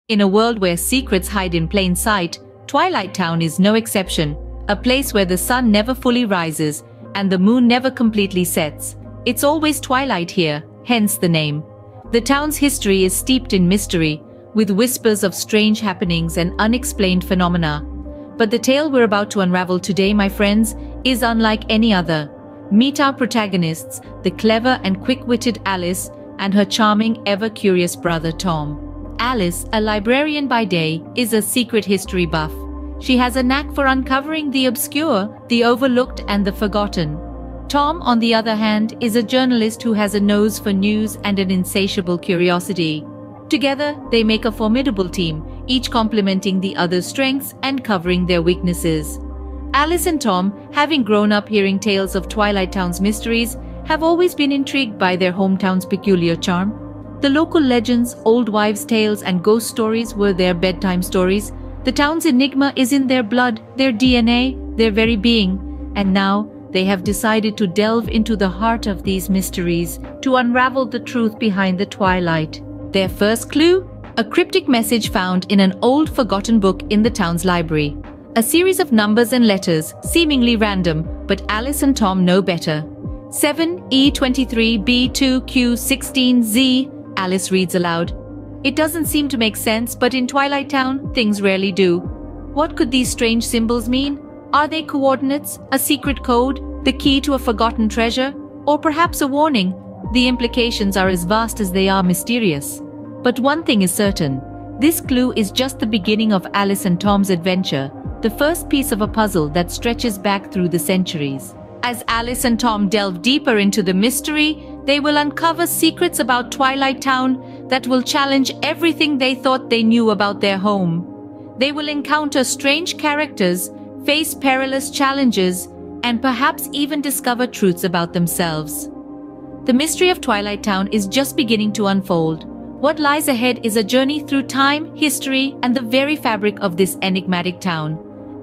In a world where secrets hide in plain sight, Twilight Town is no exception, a place where the sun never fully rises and the moon never completely sets. It's always twilight here, hence the name. The town's history is steeped in mystery, with whispers of strange happenings and unexplained phenomena. But the tale we're about to unravel today, my friends, is unlike any other. Meet our protagonists, the clever and quick-witted Alice and her charming, ever-curious brother Tom. Alice, a librarian by day, is a secret history buff. She has a knack for uncovering the obscure, the overlooked, and the forgotten. Tom, on the other hand, is a journalist who has a nose for news and an insatiable curiosity. Together, they make a formidable team, each complementing the other's strengths and covering their weaknesses. Alice and Tom, having grown up hearing tales of Twilight Town's mysteries, have always been intrigued by their hometown's peculiar charm. The local legends, old wives' tales, and ghost stories were their bedtime stories. The town's enigma is in their blood, their DNA, their very being. And now, they have decided to delve into the heart of these mysteries, to unravel the truth behind the twilight. Their first clue? A cryptic message found in an old forgotten book in the town's library. A series of numbers and letters, seemingly random, but Alice and Tom know better. 7E23B2Q16Z, Alice reads aloud. It doesn't seem to make sense, but in Twilight Town, things rarely do. What could these strange symbols mean? Are they coordinates, a secret code, the key to a forgotten treasure, or perhaps a warning? The implications are as vast as they are mysterious. But one thing is certain. This clue is just the beginning of Alice and Tom's adventure, the first piece of a puzzle that stretches back through the centuries. As Alice and Tom delve deeper into the mystery, they will uncover secrets about Twilight Town that will challenge everything they thought they knew about their home. They will encounter strange characters, face perilous challenges, and perhaps even discover truths about themselves. The mystery of Twilight Town is just beginning to unfold. What lies ahead is a journey through time, history, and the very fabric of this enigmatic town.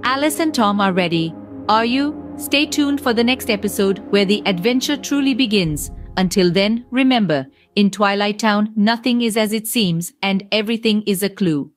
Alice and Tom are ready. Are you? Stay tuned for the next episode where the adventure truly begins. Until then, remember, in Twilight Town, nothing is as it seems and everything is a clue.